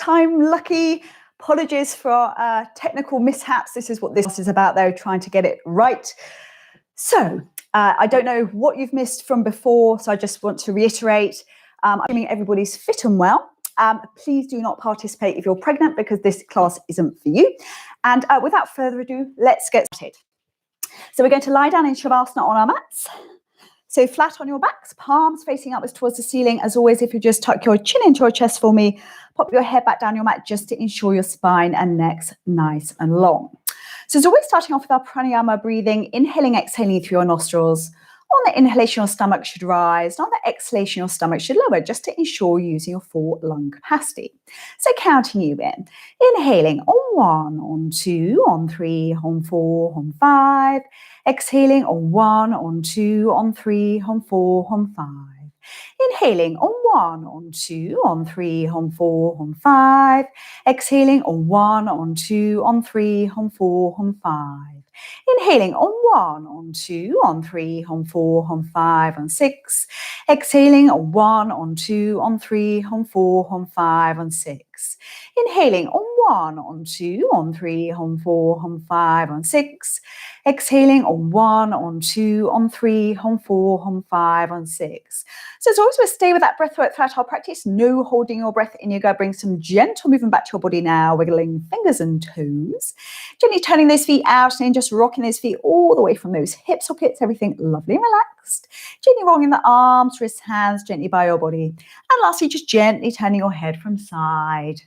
time lucky. Apologies for technical mishaps. This is what this is about, though, trying to get it right. So I don't know what you've missed from before, so I just want to reiterate, assuming everybody's fit and well. Please do not participate if you're pregnant, because this class isn't for you. And without further ado, let's get started. So we're going to lie down in Shavasana on our mats. So flat on your backs, palms facing upwards towards the ceiling. As always, if you just tuck your chin into your chest for me, pop your head back down your mat just to ensure your spine and neck's nice and long. So as always, starting off with our pranayama breathing, inhaling, exhaling through your nostrils. On the inhalation, your stomach should rise. On the exhalation, your stomach should lower, just to ensure you're using your full lung capacity. So counting you in. Inhaling on 1, on 2, on 3, on 4, on 5. Exhaling on 1, on 2, on 3, on 4, on 5. Inhaling on 1, on 2, on 3, on 4, on 5. Exhaling on 1, on 2, on 3, on 4, on 5. Inhaling on 1, on 2, on 3, on 4, on 5, on 6. Exhaling on 1, on 2, on 3, on 4, on 5, on 6. Inhaling on 1, on 2, on 3, on 4, on 5, on 6. Exhaling on 1, on 2, on 3, on 4, on 5, on 6. So as always, we'll stay with that breath work throughout our practice. No holding your breath in yoga. Bring some gentle movement back to your body now, wiggling fingers and toes. Gently turning those feet out and then just rocking those feet all the way from those hip sockets, everything lovely and relaxed. Gently rolling the arms, wrists, hands gently by your body. And lastly, just gently turning your head from side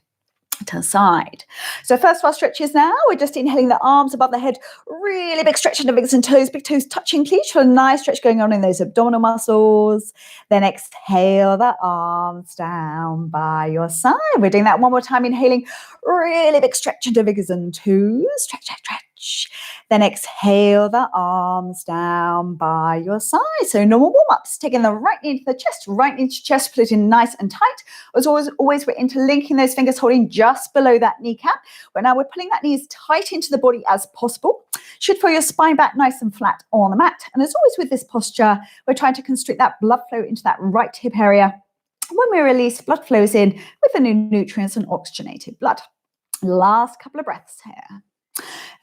to side. So first of our stretches now, we're just inhaling the arms above the head, really big stretch in the fingers and toes, big toes touching, please. For a nice stretch going on in those abdominal muscles. Then exhale the arms down by your side. We're doing that one more time, inhaling, really big stretch into fingers and toes, stretch, stretch, stretch. Then exhale the arms down by your side. So normal warm-ups, taking the right knee into the chest, right knee to chest, split in nice and tight. As always, we're interlinking those fingers, holding just below that kneecap. But now we're pulling that knee as tight into the body as possible. Should feel your spine back nice and flat on the mat. And as always with this posture, we're trying to constrict that blood flow into that right hip area. When we release, blood flows in with the new nutrients and oxygenated blood. Last couple of breaths here.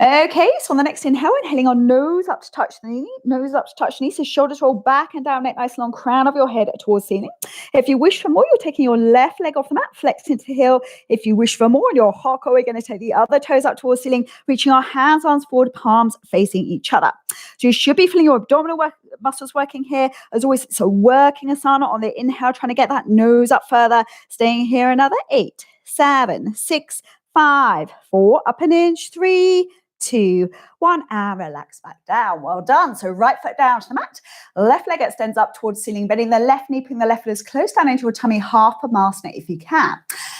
Okay, so on the next inhale, inhaling on nose up to touch the knee, nose up to touch the knee, so shoulders roll back and down, neck nice and long, crown of your head towards ceiling. If you wish for more, you're taking your left leg off the mat, flex into the heel. If you wish for more, in your hako, we're going to take the other toes up towards ceiling, reaching our hands, arms forward, palms facing each other. So you should be feeling your abdominal muscles working here. As always, it's a working asana on the inhale, trying to get that nose up further, staying here another 8, 7, 6, 5, 4, up an inch, 3, 2, 1, and relax back down. Well done. So right foot down to the mat, left leg extends up towards ceiling, bending the left knee, putting the left foot as close down into your tummy, half a Padmasana if you can.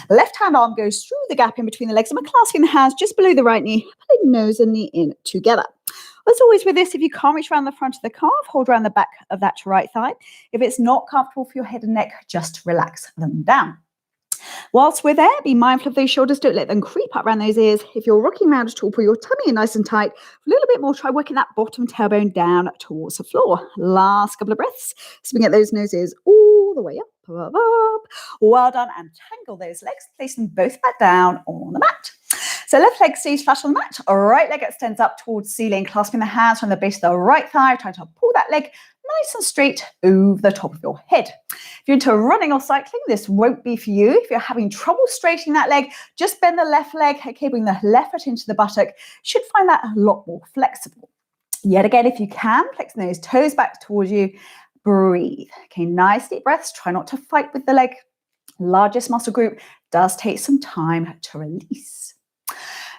Left hand arm goes through the gap in between the legs, and we're clasping the hands just below the right knee, pulling nose and knee in together. As always with this, if you can't reach around the front of the calf, hold around the back of that right thigh. If it's not comfortable for your head and neck, just relax them down. Whilst we're there, be mindful of those shoulders. Don't let them creep up around those ears. If you're rocking around at all, pull your tummy in nice and tight. A little bit more, try working that bottom tailbone down towards the floor. Last couple of breaths. So we get those nose ears all the way up, up, up. Well done. And tangle those legs. Place them both back down on the mat. So left leg stays flat on the mat. Right leg extends up towards ceiling, clasping the hands from the base of the right thigh, trying to pull that leg nice and straight over the top of your head. If you're into running or cycling, this won't be for you. If you're having trouble straightening that leg, just bend the left leg, okay, bring the left foot into the buttock. You should find that a lot more flexible. Yet again, if you can, flexing those toes back towards you, breathe. Okay, nice deep breaths. Try not to fight with the leg. Largest muscle group does take some time to release.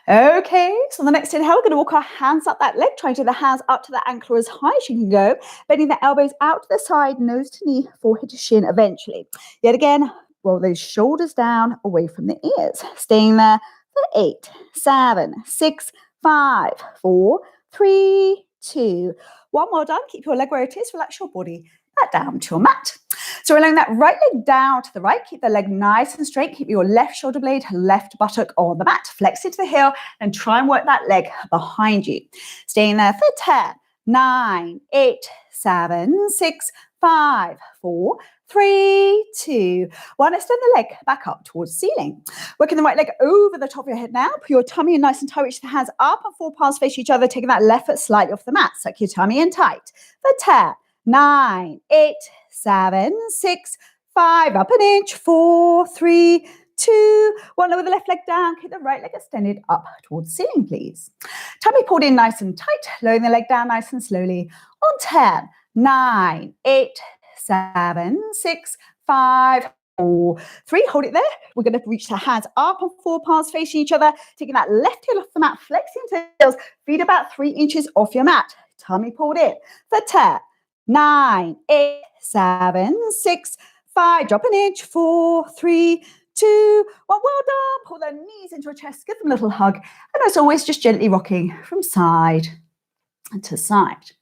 Okay, so on the next inhale, we're going to walk our hands up that leg, trying to get the hands up to the ankle as high as you can go, bending the elbows out to the side, nose to knee, forehead to shin eventually. Yet again, roll those shoulders down away from the ears, staying there for 8, 7, 6, 5, 4, 3, 2, 1. Well done. Keep your leg where it is. Relax your body back down to your mat. So we're laying that right leg down to the right. Keep the leg nice and straight. Keep your left shoulder blade, left buttock on the mat. Flex it to the heel and try and work that leg behind you. Staying there for 10, 9, 8, 7, 6, 5, 4, 3, 2, 1. Extend the leg back up towards the ceiling. Working the right leg over the top of your head now. Put your tummy in nice and tight. Reach the hands up and four palms face each other. Taking that left foot slightly off the mat. Suck your tummy in tight. For 10, 9, 8, 7, 6, 5. Up an inch. 4, 3, 2, 1. Lower the left leg down. Keep the right leg extended up towards the ceiling, please. Tummy pulled in nice and tight. Lowering the leg down nice and slowly. On 10, 9, 8, 7, 6, 5, 4, 3. Hold it there. We're going to reach the hands up and four palms facing each other. Taking that left heel off the mat, flexing into the heels. Feet about 3 inches off your mat. Tummy pulled in. For 10, 9, 8, 7, 6, 5. Drop an inch. 4, 3, 2, 1. Well done. Pull the knees into your chest. Give them a little hug. And as always, just gently rocking from side to side.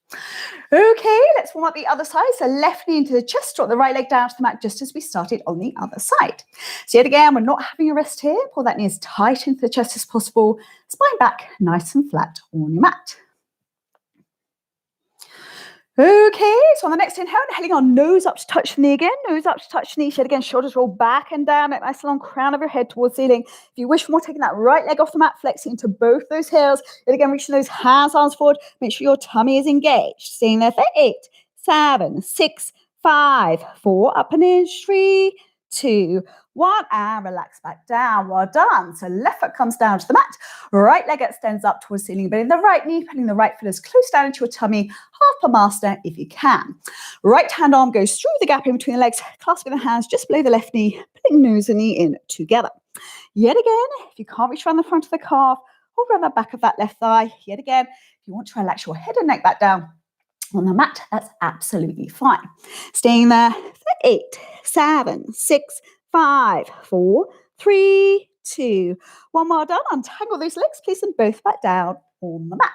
Okay, let's warm up the other side. So left knee into the chest, drop the right leg down to the mat just as we started on the other side. So yet again, we're not having a rest here. Pull that knee as tight into the chest as possible. Spine back, nice and flat on your mat. Okay, so on the next inhale, inhaling on nose up to touch the knee again, nose up to touch the knee, yet again, shoulders roll back and down, make nice long crown of your head towards the ceiling. If you wish for more, taking that right leg off the mat, flexing into both those heels, yet again, reaching those hands, arms forward, make sure your tummy is engaged. Staying there for 8, 7, 6, 5, 4, up an inch, 3, 2, 1, and relax back down. Well done. So left foot comes down to the mat, right leg extends up towards the ceiling, bending the right knee, putting the right foot as close down into your tummy, half a master if you can. Right hand arm goes through the gap in between the legs, clasping the hands just below the left knee, putting nose and knee in together. Yet again, if you can't reach around the front of the calf, or around the back of that left thigh, yet again, if you want to relax your head and neck back down on the mat, that's absolutely fine. Staying there for 8, 7, 6, 5, 4, 3, 2, 1. Well done. Untangle those legs, place them both back down on the mat.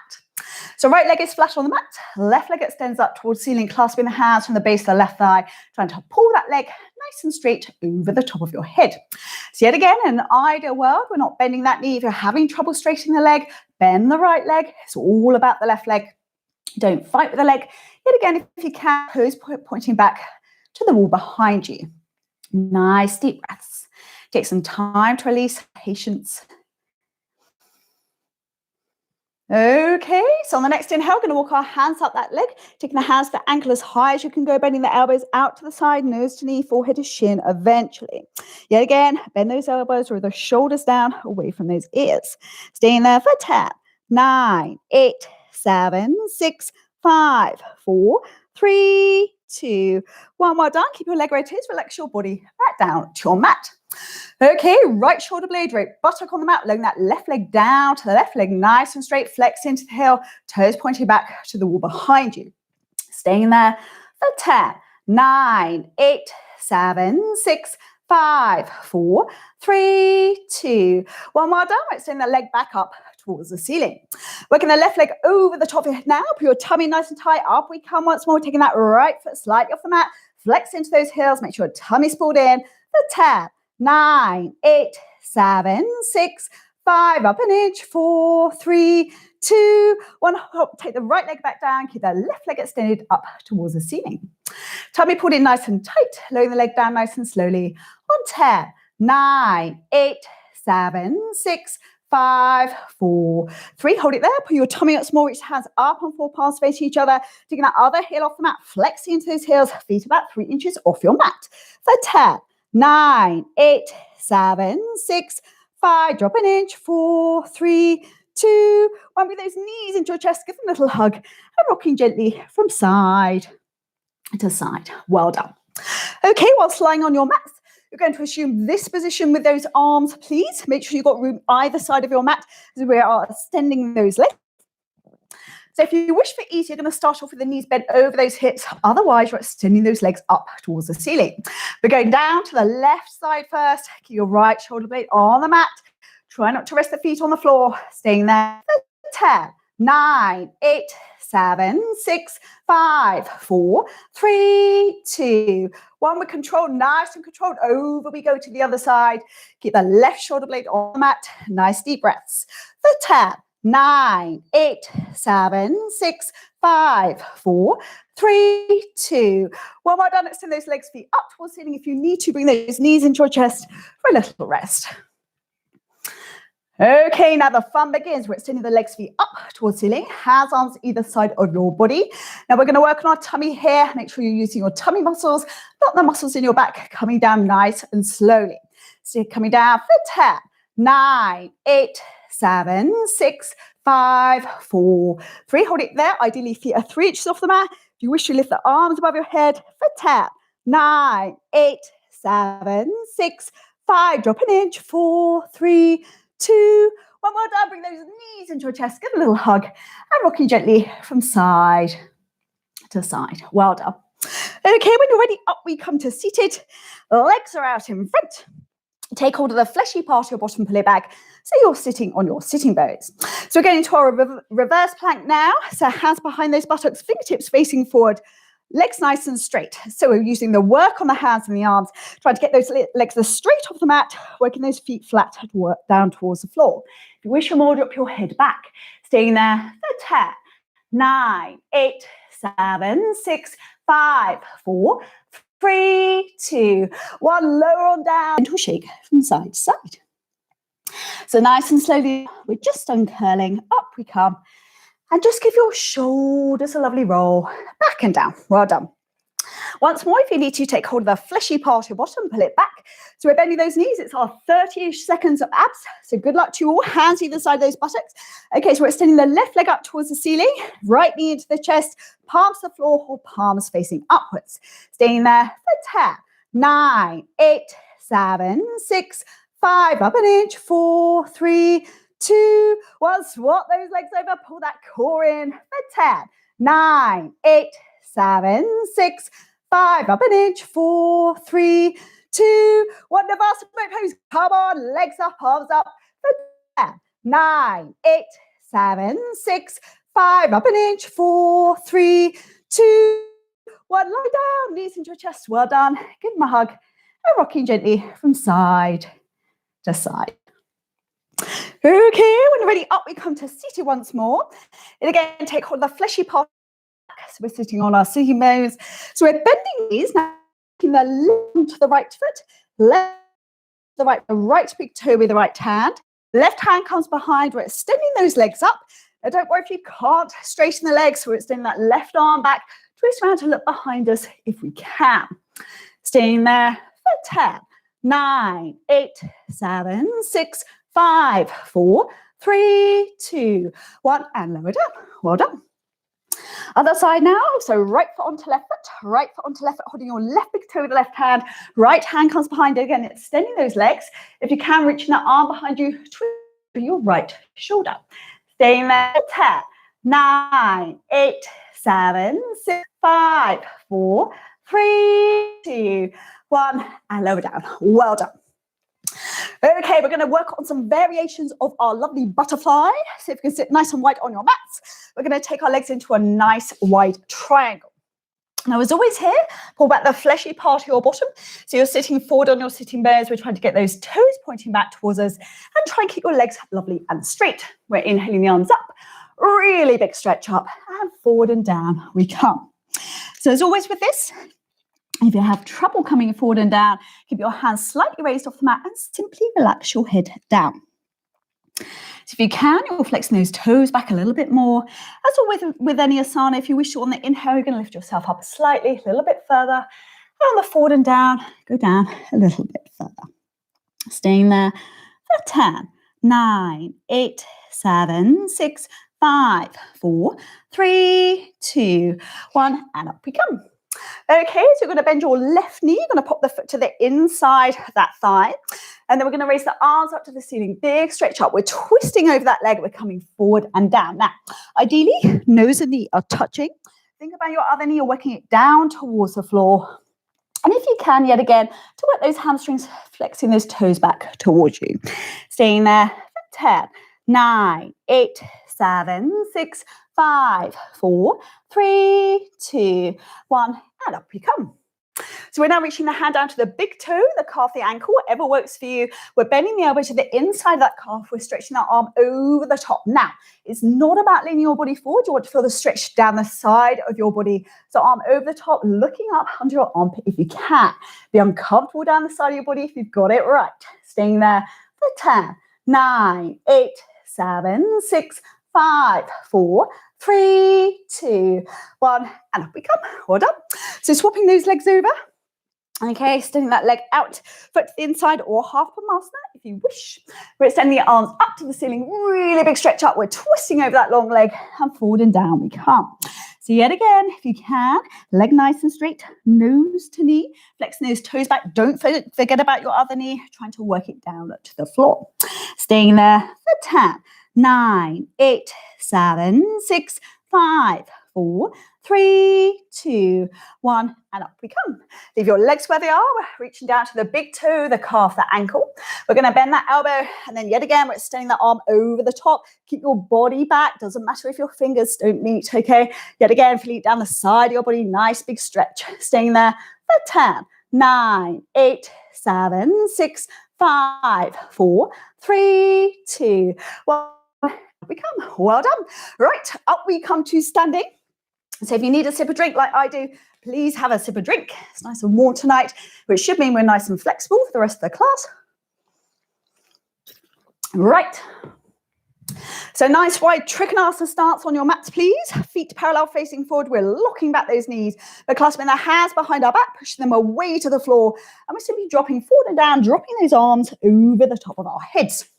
So right leg is flat on the mat, left leg extends up towards the ceiling, clasping the hands from the base of the left thigh, trying to pull that leg nice and straight over the top of your head. So yet again, in an ideal world, we're not bending that knee. If you're having trouble straightening the leg, bend the right leg. It's all about the left leg. Don't fight with the leg. Yet again, if you can, toes pointing back to the wall behind you. Nice deep breaths. Take some time to release, patience. Okay, so on the next inhale, we're going to walk our hands up that leg, taking the hands to the ankle as high as you can go, bending the elbows out to the side, nose to knee, forehead to shin eventually. Yet again, bend those elbows or the shoulders down away from those ears. Staying there for 10, 9, 8, 7, 6, 5, 4, 3, 2, 1. Well done. Keep your leg rotated. Relax your body back down to your mat. Okay, right shoulder blade, right buttock on the mat, lowering that left leg down to the left leg, nice and straight, flex into the heel, toes pointing back to the wall behind you. Staying there for 10, 9, 8, 7, 6, 5, 4, 3, 2, 1. Well done. Right, send that leg back up towards the ceiling. Working the left leg over the top of your head now. Put your tummy nice and tight. Up we come once more. Taking that right foot slightly off the mat. Flex into those heels. Make sure your tummy's pulled in. For 10, 9, 8, 7, 6, 5. Up an inch. 4, 3, 2, 1. Hop. Take the right leg back down. Keep the left leg extended up towards the ceiling. Tummy pulled in nice and tight. Lowering the leg down nice and slowly. On 10, 9, 8, 7, 6, 5, 4, 3. Hold it there. Put your tummy up small. Reach hands up on four palms facing each other. Taking that other heel off the mat. Flexing into those heels. Feet about 3 inches off your mat. For 10, 9, 8, 7, 6, 5. Drop an inch. 4, 3, 2, 1. With those knees into your chest. Give them a little hug. And rocking gently from side to side. Well done. Okay, whilst lying on your mat, you're going to assume this position with those arms, please. Make sure you've got room either side of your mat as we are extending those legs. So if you wish for ease, you're going to start off with the knees bent over those hips. Otherwise, you're extending those legs up towards the ceiling. We're going down to the left side first. Keep your right shoulder blade on the mat. Try not to rest the feet on the floor. Staying there for 10, 9, 8, 7, 6, 5, 4, 3, 2, 1. With control, nice and controlled. Over we go to the other side. Keep the left shoulder blade on the mat. Nice deep breaths. For 10, 9, 8, 7, 6, 5, 4, 3, 2. Well done. Extend those legs, feet up towards the ceiling. If you need to, bring those knees into your chest for a little rest. Okay, now the fun begins. We're extending the legs, feet up towards the ceiling, hands, arms either side of your body. Now we're going to work on our tummy here. Make sure you're using your tummy muscles, not the muscles in your back, coming down nice and slowly. So you're coming down for 10, 9, 8, 7, 6, 5, 4, 3. Hold it there. Ideally, feet are 3 inches off the mat. If you wish to lift the arms above your head for 10, 9, 8, 7, 6, 5. Drop an inch. 4, 3, 2. One more time. Bring those knees into your chest. Give a little hug and rocking gently from side to side. Well done. Okay, when you're ready, up we come to seated. Legs are out in front. Take hold of the fleshy part of your bottom, pull it back so you're sitting on your sitting bones. So we're going into our reverse plank now. So hands behind those buttocks, fingertips facing forward, legs nice and straight. So we're using the work on the hands and the arms, trying to get those legs straight off the mat, working those feet flat down towards the floor. If you wish to more, drop your head back, staying there for 10, 9, 8, 7, 6, 5, 4, 3, 2, 1. Lower on down. Gentle shake from side to side. So nice and slowly, we're just uncurling. Up we come. And just give your shoulders a lovely roll. Back and down. Well done. Once more, if you need to, take hold of the fleshy part of your bottom, pull it back. So we're bending those knees. It's our 30-ish seconds of abs. So good luck to you all. Hands either side of those buttocks. Okay, so we're extending the left leg up towards the ceiling. Right knee into the chest. Palms to the floor or palms facing upwards. Staying there for 10, 9, 8, 7, 6, 5. Up an inch. 4, 3, 2, 1. Swap those legs over. Pull that core in for 10, 9, 8, 7, 6, 5. Up an inch. 4, 3, 2, 1. Navasana pose. Come on. Legs up, arms up for 10, 9, 8, 7, 6, 5. Up an inch. 4, 3, 2, 1. Lie down. Knees into your chest. Well done. Give them a hug and rocking gently from side to side. Okay, when you're ready, up we come to seated once more. And again, take hold of the fleshy part. So we're sitting on our sitting bones. So we're bending knees, now taking the left to the right foot, left to the right big toe with the right hand. Left hand comes behind. We're extending those legs up. Now don't worry if you can't straighten the legs. We're extending that left arm back. Twist around to look behind us if we can. Staying there for 10, 9, 8, 7, 6, 5, 4, 3, 2, 1. And lower down. Well done. Other side now. So right foot onto left foot, right foot onto left foot, holding your left big toe with the left hand. Right hand comes behind. Again, extending those legs. If you can, reaching that arm behind you, twist to your right shoulder. Staying there. 10, 9, 8, 7, 6, 5, 4, 3, 2, 1. And lower down. Well done. Okay, we're going to work on some variations of our lovely butterfly. So if you can sit nice and wide on your mats, we're going to take our legs into a nice wide triangle. Now, as always here, pull back the fleshy part of your bottom. So you're sitting forward on your sitting bones. We're trying to get those toes pointing back towards us and try and keep your legs lovely and straight. We're inhaling the arms up, really big stretch up and forward and down we come. So as always with this, if you have trouble coming forward and down, keep your hands slightly raised off the mat and simply relax your head down. So if you can, you're flexing those toes back a little bit more. As always with any asana, if you wish to on the inhale, you're going to lift yourself up slightly, a little bit further. And on the forward and down, go down a little bit further. Staying there for 10, 9, 8, 7, 6, 5, 4, 3, 2, 1. And up we come. Okay, so you're going to bend your left knee. You're going to pop the foot to the inside of that thigh. And then we're going to raise the arms up to the ceiling. Big stretch up. We're twisting over that leg. We're coming forward and down. Now, ideally, nose and knee are touching. Think about your other knee. You're working it down towards the floor. And if you can, yet again, to work those hamstrings, flexing those toes back towards you. Staying there for 10, 9, 8, 7, 6, 5, 4, 3, 2, 1, and up you come. So we're now reaching the hand down to the big toe, the calf, the ankle, whatever works for you. We're bending the elbow to the inside of that calf. We're stretching that arm over the top. Now, it's not about leaning your body forward. You want to feel the stretch down the side of your body. So arm over the top, looking up under your armpit if you can. Be uncomfortable down the side of your body if you've got it right. Staying there for 10, 9, 8, 7, 6, 5, 4, 3, 2, 1, and up we come. Well done. So swapping those legs over. Okay, extending that leg out, foot to the inside or half Padmasana if you wish. We're extending the arms up to the ceiling, really big stretch up. We're twisting over that long leg and forward and down we come. So yet again, if you can, leg nice and straight, nose to knee, flex those toes back. Don't forget about your other knee, trying to work it down to the floor. Staying there for 10, 9, 8, 7, 6, 5, 4, 3, 2, 1, and up we come. Leave your legs where they are. We're reaching down to the big toe, the calf, the ankle. We're going to bend that elbow, and then yet again, we're extending that arm over the top. Keep your body back. Doesn't matter if your fingers don't meet, okay? Yet again, feel it down the side of your body. Nice big stretch. Staying there for 10, 9, 8, 7, 6, 5, 4, 3, 2, 1. We come. Well done. Right, up we come to standing. So if you need a sip of drink like I do, please have a sip of drink. It's nice and warm tonight, which should mean we're nice and flexible for the rest of the class. Right. So nice wide Trikonasana stance on your mats, please. Feet parallel facing forward. We're locking back those knees. We're clasping the hands behind our back, pushing them away to the floor. And we're simply dropping forward and down, dropping those arms over the top of our heads.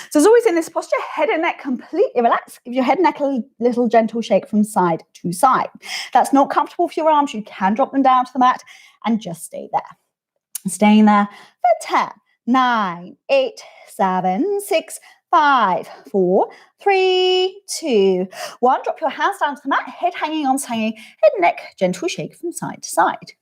So as always in this posture, head and neck completely relaxed. Give your head and neck a little gentle shake from side to side. That's not comfortable for your arms. You can drop them down to the mat and just stay there. Staying there for 10, 9, 8, 7, 6, 5, 4, 3, 2, 1. Drop your hands down to the mat, head hanging, arms hanging, head and neck, gentle shake from side to side.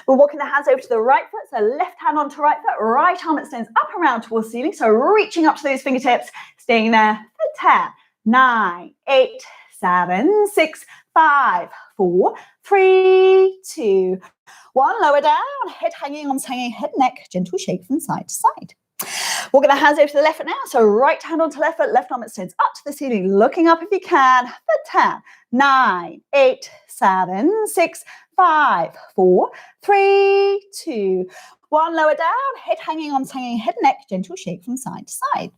We're walking the hands over to the right foot, so left hand onto right foot, right arm extends up around towards the ceiling, so reaching up to those fingertips, staying there for 10, 9, 8, 7, 6, 5, 4, 3, 2, 1. Lower down, head hanging, arms hanging, head and neck, gentle shake from side to side. Walking the hands over to the left foot now, so right hand onto left foot, left arm extends up to the ceiling, looking up if you can, for 10, 9, 8, 7, 6, 5, 4, 3, 2, 1. Lower down, head hanging, arms hanging, head and neck, gentle shake from side to side.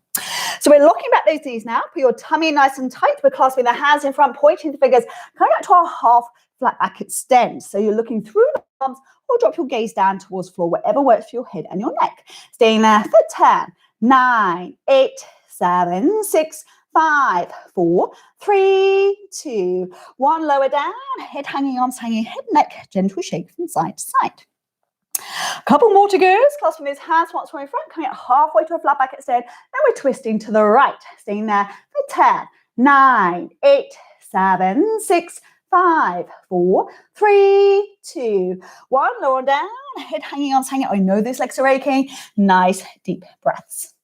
So we're locking back those knees now. Put your tummy nice and tight. We're clasping the hands in front, pointing the fingers, coming out to our half flat back extend. So you're looking through the arms or drop your gaze down towards the floor, whatever works for your head and your neck. Staying there for 10, 9, 8, 7, 6, 5, 4, 3, 2, 1. Lower down, head hanging, arms hanging, head and neck, gentle shake from side to side. A couple more to go. Clasping those hands once more in front, coming out halfway to a flat back extend. Then we're twisting to the right. Staying there for 10, 9, 8, 7, 6, 5, 4, 3, 2, 1. Lower down, head hanging, arms hanging. I know those legs are aching. Nice deep breaths.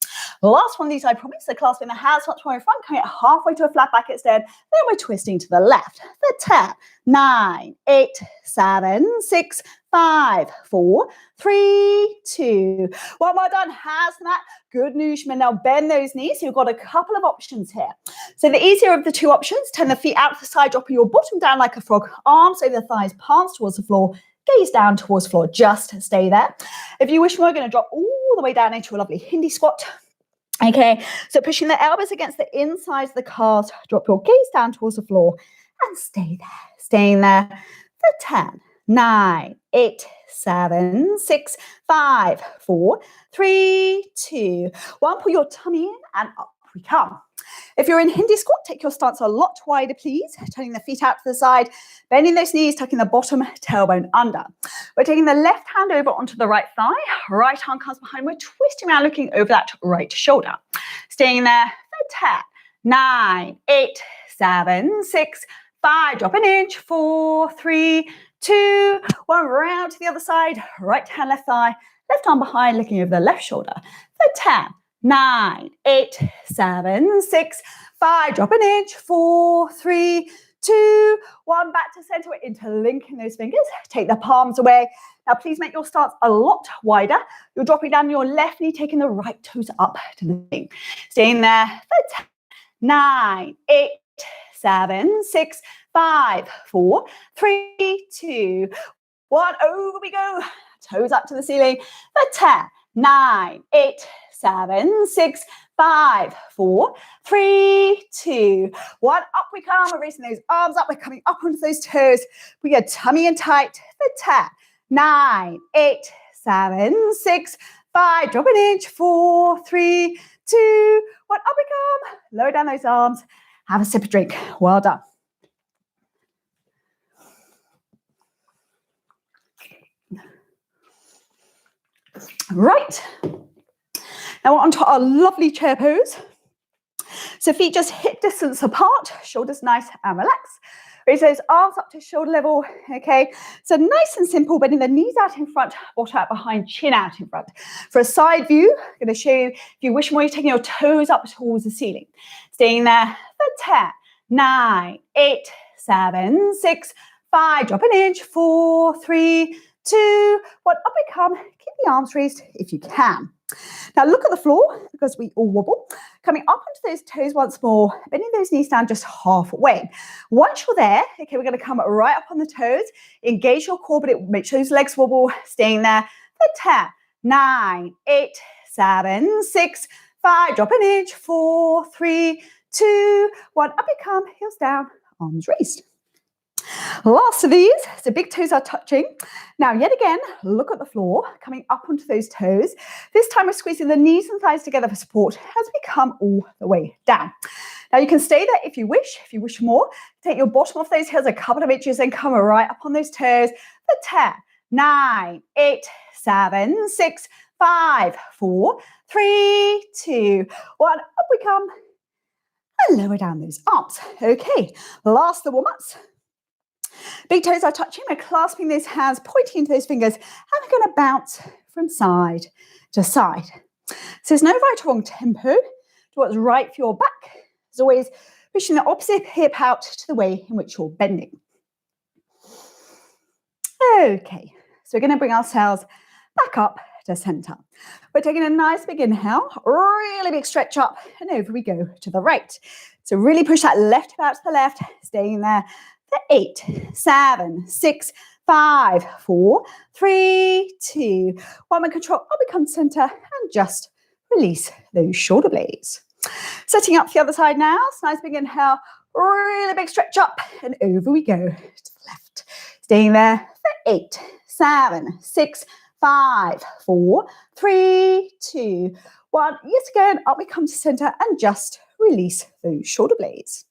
Last one of these, I promise. So clasping the hands once more in front, coming out halfway to a flat back extend. Then we're twisting to the left. For 10, 9, 8, 7, 6, 5, 4, 3, 2, 1. Well done. Hands to that. Good news. You may now bend those knees. So you've got a couple of options here. So the easier of the two options, turn the feet out to the side, dropping your bottom down like a frog. Arms over the thighs, palms towards the floor. Gaze down towards the floor. Just stay there. If you wish, we're going to drop all the way down into a lovely Hindi squat. Okay, so pushing the elbows against the insides of the calves, drop your gaze down towards the floor and stay there. Staying there for 10, 9, 8, 7, 6, 5, 4, 3, 2, 1. Pull your tummy in and up we come. If you're in Hindi squat, take your stance a lot wider, please. Turning the feet out to the side, bending those knees, tucking the bottom tailbone under. We're taking the left hand over onto the right thigh. Right arm comes behind. We're twisting around, looking over that right shoulder. Staying there for 10, 9, 8, 7, 6, 5. Drop an inch. 4, 3, 2, 1. Round to the other side. Right hand, left thigh. Left arm behind, looking over the left shoulder. For 10, 9, 8, 7, 6, 5. Drop an inch. 4, 3, 2, 1. Back to center. We're interlinking those fingers. Take the palms away. Now, please make your stance a lot wider. You're dropping down your left knee, taking the right toes up to the knee. Staying there for 10, 9, 8, 7, 6, 5, 4, 3, 2, 1. Over we go. Toes up to the ceiling for 10, 9, 8, 7, 6, 5, 4, 3, 2, 1. Up we come. We're raising those arms up. We're coming up onto those toes. We get tummy in tight for 10, 9, 8, 7, 6, 5. Drop an inch. 4, 3, 2, 1. Up we come. Lower down those arms. Have a sip of drink. Well done. Right. Now we're onto our lovely chair pose. So feet just hip distance apart, shoulders nice and relaxed. Raise those arms up to shoulder level, okay? So nice and simple, bending the knees out in front, bottom out behind, chin out in front. For a side view, I'm going to show you, if you wish more, you're taking your toes up towards the ceiling. Staying there for 10, 9, 8, 7, 6, 5. Drop an inch. 4, 3, 2, 1. Up we come. Keep the arms raised if you can. Now look at the floor, because we all wobble. Coming up onto those toes once more, bending those knees down just halfway. Once you're there, okay, we're going to come right up on the toes, engage your core, but make sure those legs wobble. Staying there for 10, 9, 8, 7, 6, 5. Drop an inch. 4, 3, 2, 1. Up we come, heels down, arms raised. Last of these, so big toes are touching. Now, yet again, look at the floor, coming up onto those toes. This time we're squeezing the knees and thighs together for support as we come all the way down. Now, you can stay there if you wish. If you wish more, take your bottom off those heels a couple of inches and come right up on those toes for 10, 9, 8, 7, 6, 5, 4, 3, 2, 1. Up we come and lower down those arms. Okay, last the warm-ups. Big toes are touching. We're clasping those hands, pointing into those fingers, and we're going to bounce from side to side. So there's no right or wrong tempo. Do what's right for your back. As always, pushing the opposite hip out to the way in which you're bending. Okay, so we're going to bring ourselves back up to center. We're taking a nice big inhale, really big stretch up, and over we go to the right. So really push that left hip out to the left, staying there. 8, 7, 6, 5, 4, 3, 2, 1. With control, up we come to center and just release those shoulder blades. Setting up for the other side now. So nice big inhale, really big stretch up, and over we go to the left. Staying there for 8, 7, 6, 5, 4, 3, 2, 1. Yet again, up we come to center and just release those shoulder blades.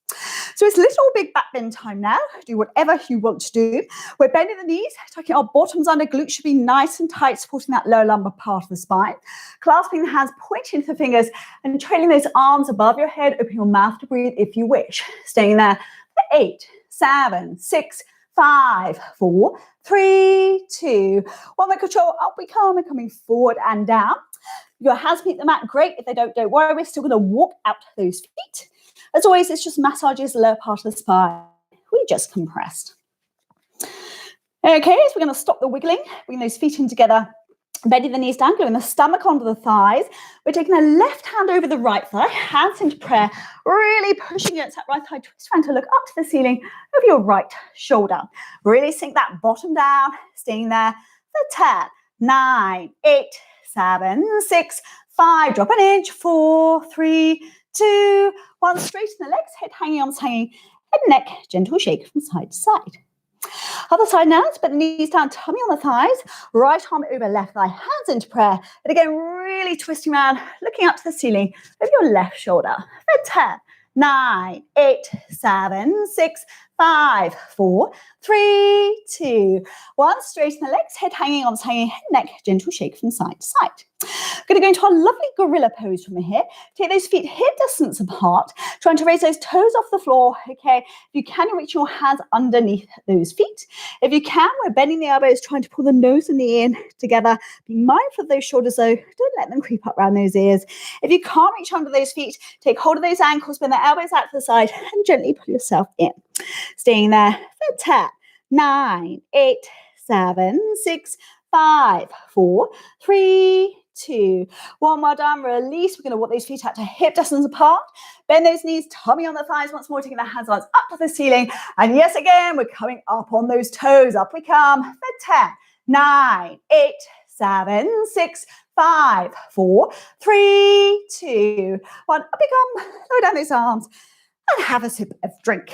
So it's little big back bend time now. Do whatever you want to do. We're bending the knees, tucking our bottoms under, glutes should be nice and tight, supporting that lower lumbar part of the spine. Clasping the hands, pointing to the fingers, and trailing those arms above your head. Open your mouth to breathe if you wish. Staying there for 8, 7, 6, 5, 4, 3, 2, 1. With control, up we come. We're coming forward and down. Your hands meet the mat, great. If they don't worry. We're still going to walk out those feet. As always, it's just massages the lower part of the spine. We just compressed. Okay, so we're going to stop the wiggling. Bring those feet in together. Bending the knees down, gluing the stomach onto the thighs. We're taking the left hand over the right thigh, hands into prayer, really pushing against that right thigh twist, trying to look up to the ceiling of your right shoulder. Really sink that bottom down, staying there for 10, 9, 8, 7, 6, 5. Drop an inch. 4, 3, 2, 1. Straighten the legs, head hanging, arms hanging, head and neck, gentle shake from side to side. Other side now, put the knees down, tummy on the thighs, right arm over left thigh, hands into prayer. And again, really twisting around, looking up to the ceiling of your left shoulder. For 10, 9, 8, 7, 6, 5, 4, 3, 2, 1. Straighten the legs, head hanging, arms hanging, head and neck, gentle shake from side to side. Going to go into our lovely gorilla pose from here. Take those feet hip distance apart, trying to raise those toes off the floor. Okay, if you can, reach your hands underneath those feet. If you can, we're bending the elbows, trying to pull the nose and the ear in together. Be mindful of those shoulders though. Don't let them creep up around those ears. If you can't reach under those feet, take hold of those ankles, bend the elbows out to the side and gently pull yourself in. Staying there for 10, 9, 8, 7, 6, 5, 4, 3, 2, 1. Well done. Release. We're going to walk those feet out to hip distance apart. Bend those knees, tummy on the thighs once more, taking the hands up to the ceiling. And yes, again, we're coming up on those toes. Up we come for 10, 9, 8, 7, 6, 5, 4, 3, 2, 1. Up we come. Lower down those arms and have a sip of drink.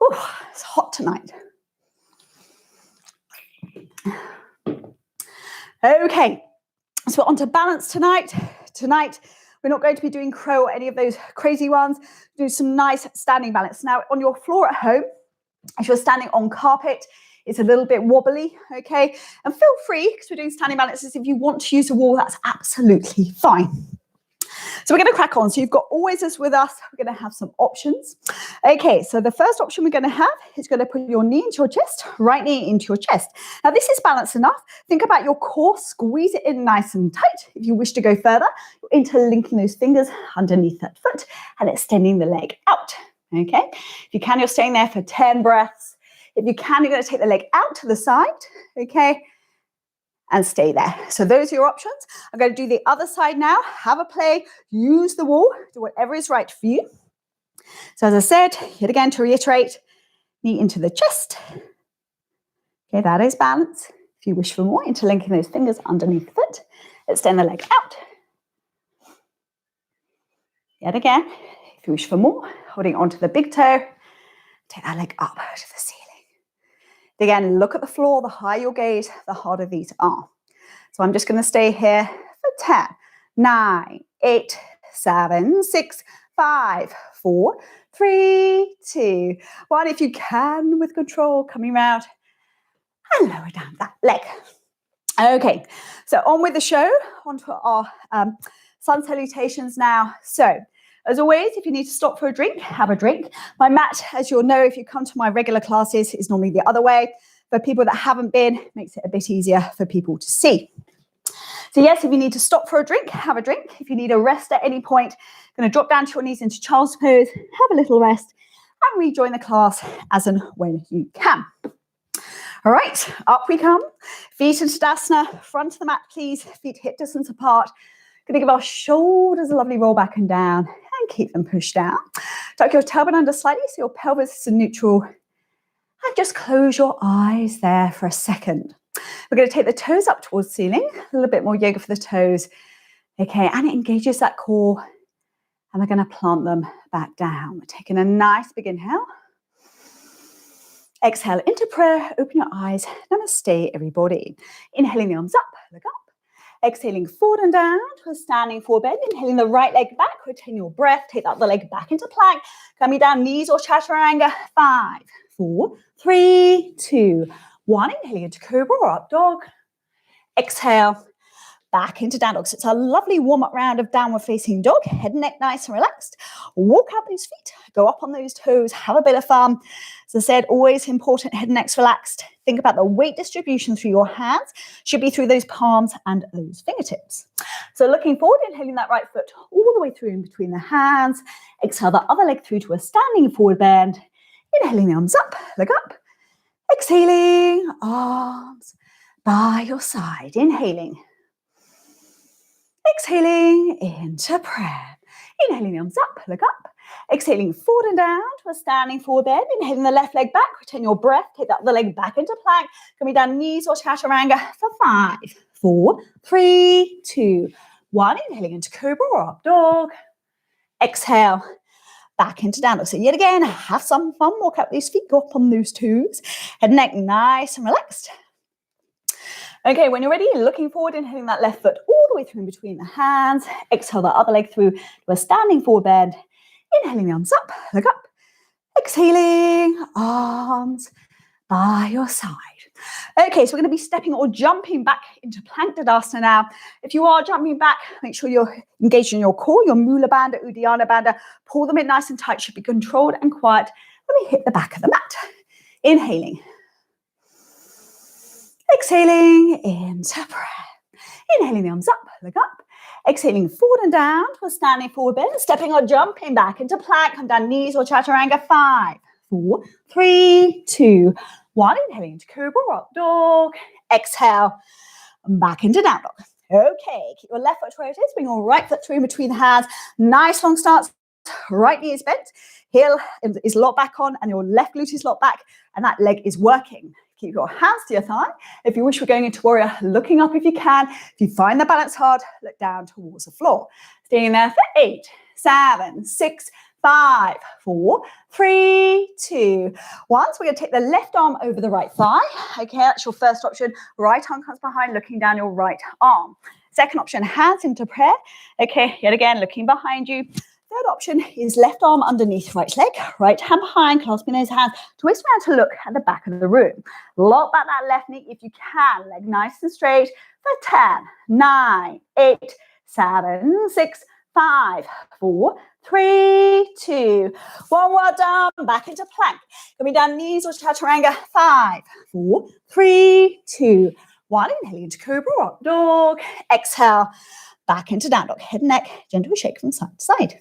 Ooh, it's hot tonight. Okay, so we're on to balance tonight. Tonight, we're not going to be doing crow or any of those crazy ones. Do some nice standing balance. Now, on your floor at home, if you're standing on carpet, it's a little bit wobbly, okay? And feel free, because we're doing standing balances, if you want to use a wall, that's absolutely fine. So we're going to crack on. So you've got always this with us. We're going to have some options. Okay, so the first option we're going to have is going to put your knee into your chest, right knee into your chest. Now this is balanced enough. Think about your core, squeeze it in nice and tight. If you wish to go further, you're interlinking those fingers underneath that foot and extending the leg out. Okay, if you can, you're staying there for 10 breaths. If you can, you're going to take the leg out to the side. Okay, and stay there. So those are your options. I'm going to do the other side now. Have a play, use the wall, do whatever is right for you. So as I said, yet again to reiterate, knee into the chest. Okay, that is balance. If you wish for more, interlinking those fingers underneath the foot. Extend the leg out. Yet again, if you wish for more, holding onto the big toe, take that leg up to the ceiling. Again, look at the floor. The higher your gaze, the harder these are. So I'm just going to stay here for 10, 9, 8, 7, 6, 5, 4, 3, 2, 1. If you can, with control, coming round and lower down that leg. Okay, so on with the show, onto our sun salutations now. So as always, if you need to stop for a drink, have a drink. My mat, as you'll know, if you come to my regular classes, is normally the other way. For people that haven't been, it makes it a bit easier for people to see. So yes, if you need to stop for a drink, have a drink. If you need a rest at any point, going to drop down to your knees into child's pose, have a little rest, and rejoin the class as and when you can. All right, up we come. Feet into Tadasana, front of the mat, please. Feet hip distance apart. Going to give our shoulders a lovely roll back and down and keep them pushed down. Tuck your tailbone under slightly so your pelvis is neutral. And just close your eyes there for a second. We're going to take the toes up towards the ceiling. A little bit more yoga for the toes. Okay, and it engages that core. And we're going to plant them back down. We're taking a nice big inhale. Exhale into prayer. Open your eyes. Namaste, everybody. Inhaling the arms up. Look up. Exhaling forward and down to a standing forward bend. Inhaling the right leg back. Retain your breath. Take that other leg back into plank. Coming down, knees or chaturanga. 5, 4, 3, 2, 1. Inhaling into cobra or up dog. Exhale. Back into down dog. So it's a lovely warm-up round of downward facing dog. Head and neck nice and relaxed. Walk out those feet. Go up on those toes. Have a bit of fun. As I said, always important, head and neck's relaxed. Think about the weight distribution through your hands. Should be through those palms and those fingertips. So looking forward, inhaling that right foot all the way through in between the hands. Exhale the other leg through to a standing forward bend. Inhaling the arms up, leg up. Exhaling, arms by your side. Inhaling. Exhaling into prayer. Inhaling the arms up, look up. Exhaling forward and down to a standing forward bend. Inhaling the left leg back. Retain your breath. Take that other leg back into plank. Coming down knees or chaturanga for 5, 4, 3, 2, 1. Inhaling into cobra or up dog. Exhale. Back into down dog. So yet again, have some fun. Walk out these feet. Go up on those toes. Head and neck nice and relaxed. Okay, when you're ready, looking forward, inhaling that left foot all the way through in between the hands. Exhale the other leg through to a standing forward bend. Inhaling the arms up, look up. Exhaling, arms by your side. Okay, so we're going to be stepping or jumping back into plank Tadasana now. If you are jumping back, make sure you're engaged in your core, your Mula Bandha, Uddiyana Bandha. Pull them in nice and tight, should be controlled and quiet when we hit the back of the mat. Inhaling. Exhaling into prayer. Inhaling the arms up, look up. Exhaling forward and down to a standing forward bend. Stepping or jumping back into plank. Come down knees or chaturanga. 5, 4, 3, 2, 1. Inhaling into Cobra Up Dog. Exhale, back into Down Dog. Okay, keep your left foot where it is. Bring your right foot through in between the hands. Nice long stance. Right knee is bent. Heel is locked back on and your left glute is locked back and that leg is working. Keep your hands to your thigh. If you wish, we're going into warrior, looking up if you can. If you find the balance hard, look down towards the floor. Staying there for 8, 7, 6, 5, 4, 3, 2, 1. So we're going to take the left arm over the right thigh. Okay, that's your first option. Right arm comes behind, looking down your right arm. Second option, hands into prayer. Okay, yet again, looking behind you. Third option is left arm underneath right leg, right hand behind, clasping those hands, twist around to look at the back of the room. Lock back that left knee if you can, leg nice and straight for 10, 9, 8, 7, 6, 5, 4, 3, 2, 1. Well done. Back into plank. Coming down knees or chaturanga. 5, 4, 3, 2, 1. Inhaling into Cobra Up Dog. Exhale. Back into Down Dog. Head and neck. Gentle shake from side to side.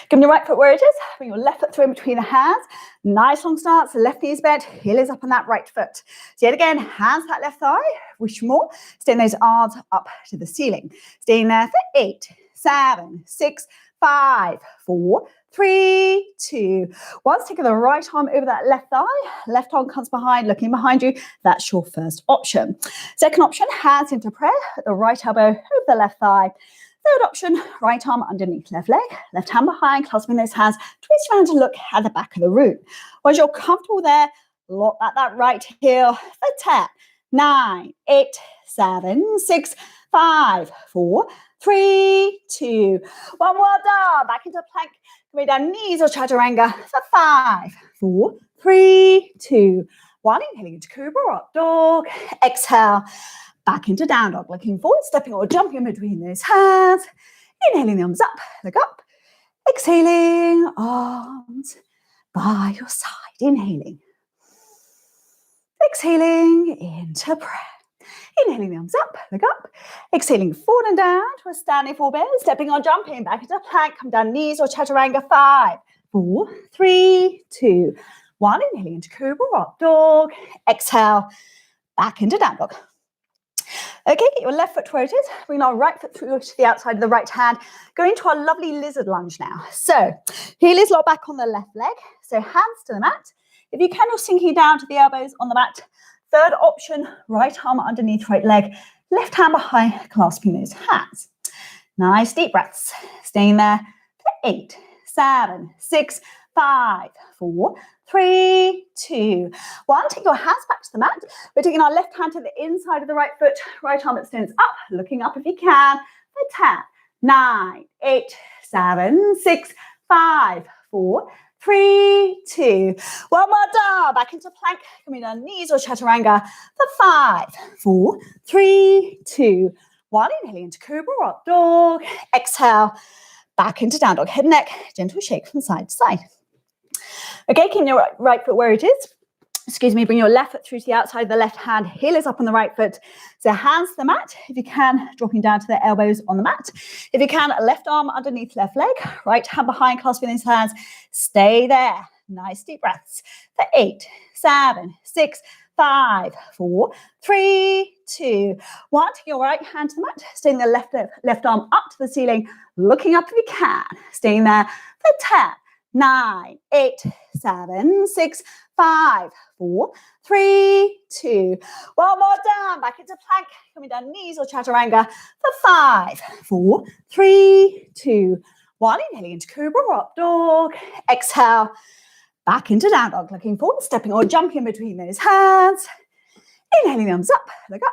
Give me your right foot where it is. Bring your left foot through in between the hands. Nice long stance. The left knee is bent. Heel is up on that right foot. So yet again, hands to that left thigh. Wish more. Staying those arms up to the ceiling. Staying there for 8, 7, 6, 5, 4, 3, 2, 1. Taking the right arm over that left thigh. Left arm comes behind, looking behind you. That's your first option. Second option, hands into prayer. The right elbow over the left thigh. Third option, right arm underneath left leg, left hand behind, clasping those hands, twist around to look at the back of the room. Once you're comfortable there, lock back that right heel for 10, 9, 8, 7, 6, 5, 4, 3, 2, 1. Well done. Back into plank. Coming down knees or chaturanga for 5, 4, 3, 2, 1. Inhaling into Cobra Up Dog. Exhale. Back into Down Dog, looking forward, stepping or jumping between those hands. Inhaling the arms up, look up. Exhaling, arms by your side. Inhaling. Exhaling into prayer. Inhaling the arms up, look up. Exhaling forward and down to a standing forward bend. Stepping or jumping back into plank. Come down knees or chaturanga. 5, 4, 3, 2, 1. Inhaling into Cobra Up Dog. Exhale. Back into Down Dog. Okay, get your left foot where it is. Bring our right foot through to the outside of the right hand. Going into our lovely lizard lunge now. So, heel is locked back on the left leg. So, hands to the mat. If you can, you're sinking down to the elbows on the mat. Third option, right arm underneath right leg. Left hand behind, clasping those hands. Nice deep breaths. Staying there for 8, 7, 6, 5, 4, 3, 2, 1. Take your hands back to the mat. We're taking our left hand to the inside of the right foot. Right arm extends up, looking up if you can. For 10, 9, 8, 7, 6, 5, 4, 3, 2, 1. Well done. Back into plank. Coming down knees or chaturanga. For 5, 4, 3, 2, 1. Inhaling into Cobra Up Dog. Exhale. Back into Down Dog. Head and neck. Gentle shake from side to side. Okay, keep your right foot where it is. Excuse me, bring your left foot through to the outside of the left hand. Heel is up on the right foot. So hands to the mat. If you can, dropping down to the elbows on the mat. If you can, left arm underneath left leg. Right hand behind, clasping these hands. Stay there. Nice deep breaths. For 8, 7, 6, 5, 4, 3, 2, 1. Take your right hand to the mat. Staying the left arm up to the ceiling. Looking up if you can. Staying there for 10, 9, 8, 7, 6, 5, 4, 3, 2, 1. More down. Back into plank. Coming down knees or chaturanga for 5, 4, 3, 2, 1. Inhaling into Cobra Up Dog. Exhale. Back into Down Dog. Looking forward, stepping or jumping between those hands. Inhaling the arms up. Look up.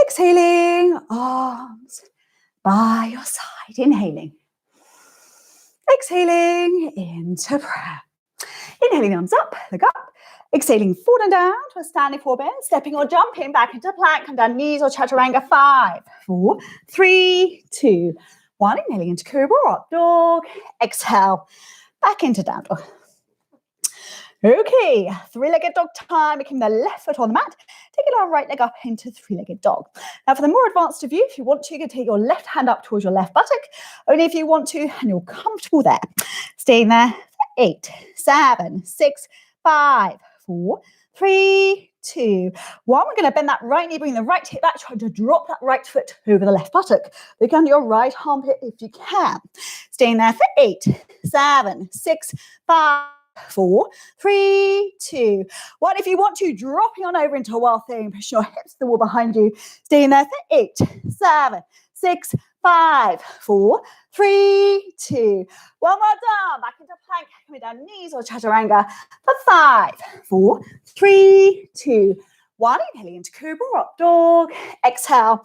Exhaling. Arms by your side. Inhaling. Exhaling into prayer. Inhaling the arms up, look up. Exhaling forward and down to a standing forward bend. Stepping or jumping back into plank. Come down knees or chaturanga. 5, 4, 3, 2, 1. Inhaling into Cobra Up Dog. Exhale. Back into Down Dog. Okay, three-legged dog time. Making the left foot on the mat. Taking our right leg up into three-legged dog. Now, for the more advanced of you, if you want to, you can take your left hand up towards your left buttock. Only if you want to and you're comfortable there. Staying there for 8, 7, 6, 5, 4, 3, 2, 1. We're going to bend that right knee, bring the right hip back, try to drop that right foot over the left buttock. Look under your right armpit if you can. Staying there for 8, 7, 6, 5, 4, 3, 2, 1. If you want to, dropping on over into a wild thing, push your hips to the wall behind you. Staying there for 8, 7, 6, 5, 4, 3, 2, 1 more down, back into plank, coming down knees or chaturanga for 5, 4, 3, 2, 1. Inhaling into cobra, up dog. Exhale,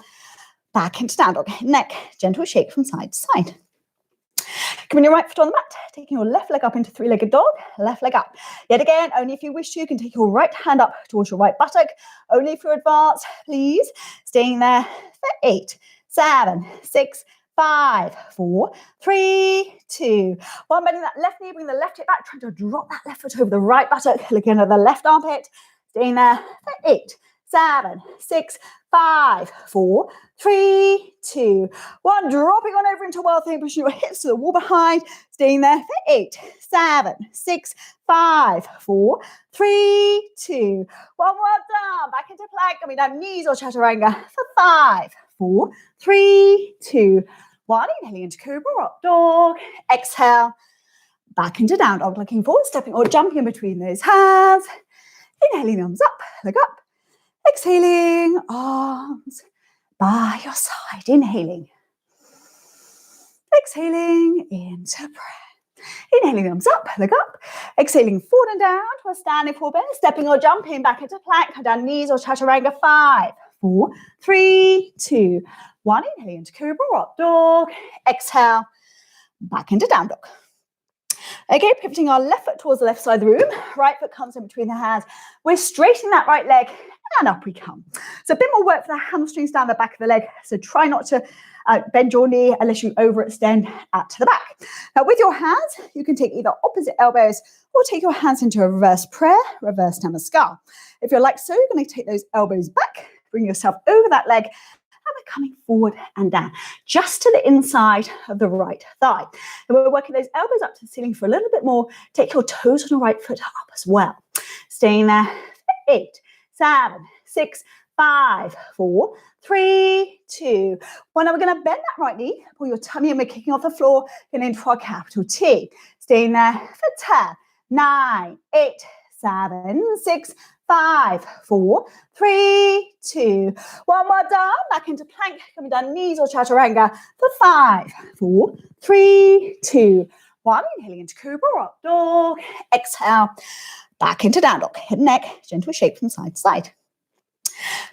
back into down dog. Neck, gentle shake from side to side. Coming your right foot on the mat, taking your left leg up into three-legged dog, left leg up. Yet again, only if you wish to, you can take your right hand up towards your right buttock. Only if you're advanced, please. Staying there for 8, 7, 6, 5, 4, 3, 2, 1. Bending that left knee, bring the left hip back, trying to drop that left foot over the right buttock, looking at the left armpit. Staying there for 8, 7, 6, 5, 4, 3, 2, 1. Dropping on over into wild thing, pushing your hips to the wall behind. Staying there for 8, 7, 6, 5, 4, 3, 2, 1 more down. Back into plank, coming down knees or chaturanga for 5, 4, 3, 2, 1. Inhaling into cobra, up dog. Exhale, back into down dog. Looking forward, stepping or jumping in between those hands. Inhaling, arms up, leg up. Exhaling, arms by your side. Inhaling. Exhaling into prayer. Inhaling, arms up, leg up. Exhaling, forward and down to a standing forward bend. Stepping or jumping back into plank. Come down knees or chaturanga. 5, 4, 3, 2, 1. Inhaling into cobra, up dog. Exhale, back into down dog. Okay, pivoting our left foot towards the left side of the room. Right foot comes in between the hands. We're straightening that right leg and up we come. So a bit more work for the hamstrings down the back of the leg. So try not to bend your knee unless you overextend out to the back. Now with your hands, you can take either opposite elbows or take your hands into a reverse prayer, reverse namaskar. If you're like so, you're going to take those elbows back, bring yourself over that leg, and we're coming forward and down, just to the inside of the right thigh. And we're working those elbows up to the ceiling for a little bit more. Take your toes on the right foot up as well. Staying there for 8, 7, 6, 5, 4, 3, 2, 1. Now we're going to bend that right knee, pull your tummy and we're kicking off the floor and into our capital T. Staying there for 10, 9, 8, 7, 6, 5, 4, 3, 2, 1 more down, back into plank, coming down knees or chaturanga for 5, 4, 3, 2, 1. Inhaling into cobra, up dog. Exhale, back into down dog. Head and neck, gentle shake from side to side.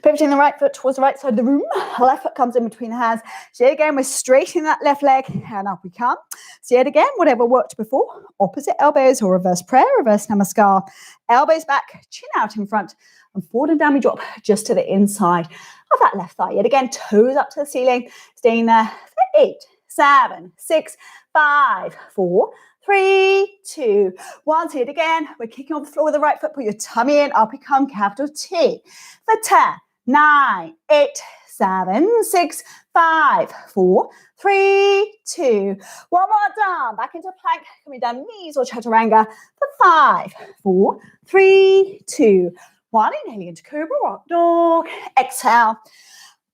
Pivoting the right foot towards the right side of the room. Left foot comes in between the hands. So yet again, we're straightening that left leg and up we come. So yet again, whatever worked before, opposite elbows or reverse prayer, reverse namaskar. Elbows back, chin out in front, and forward and down we drop just to the inside of that left thigh. Yet again, toes up to the ceiling, staying there for 8, 7, 6, 5, 4, 3, 2, 1. So yet again, we're kicking off the floor with the right foot. Put your tummy in, up we come, capital T. For 10, 9, 8, 7, 6, 5, 4, 3, 2, 1 more down. Back into plank, coming down knees or chaturanga for 5, 4, 3, 2, 1. Inhaling into cobra, up dog. Exhale,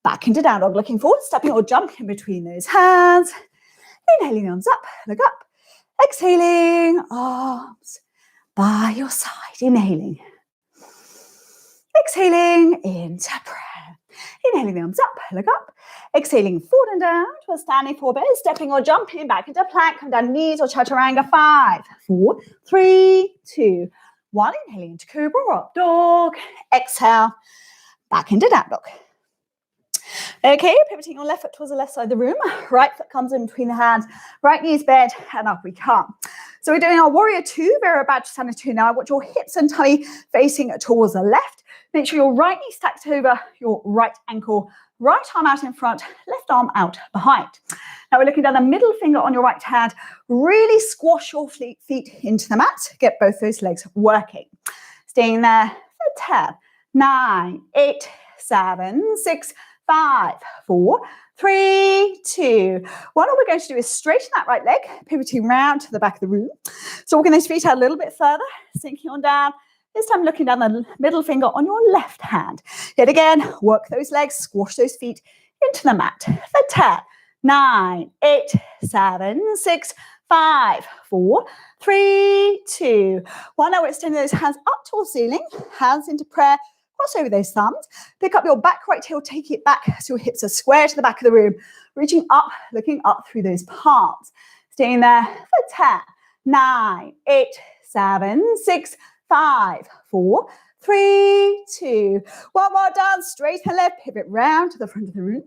back into down dog. Looking forward, stepping or jumping in between those hands. Inhaling, arms up, leg up. Exhaling, arms by your side. Inhaling. Exhaling into prayer. Inhaling the arms up, leg up. Exhaling forward and down to a standing forward bend. Stepping or jumping back into plank. Come down knees or chaturanga. 5, 4, 3, 2, 1. Inhaling into cobra, up dog. Exhale, back into down dog. Okay, pivoting your left foot towards the left side of the room. Right foot comes in between the hands. Right knee's bent and up we come. So we're doing our warrior 2, Virabhadrasana 2 now. I want your hips and tummy facing towards the left. Make sure your right knee stacked over your right ankle. Right arm out in front, left arm out behind. Now we're looking down the middle finger on your right hand. Really squash your feet into the mat. Get both those legs working. Staying there for 10, 9, 8, 7, 6, 5, 4, 3, 2, 1. All we're going to do is straighten that right leg, pivoting round to the back of the room. So walking those feet out a little bit further, sinking on down. This time looking down the middle finger on your left hand. Yet again, work those legs, squash those feet into the mat. For 10, 9, 8, 7, 6, 5, 4, 3, 2, 1. Now we're extending those hands up towards the ceiling, hands into prayer. Cross over those thumbs, pick up your back right heel, take it back so your hips are square to the back of the room, reaching up, looking up through those palms. Staying there for 10, 9, 8, 7, 6, 5, 4, 3, 2, 1 more down, straighten left, pivot round to the front of the room.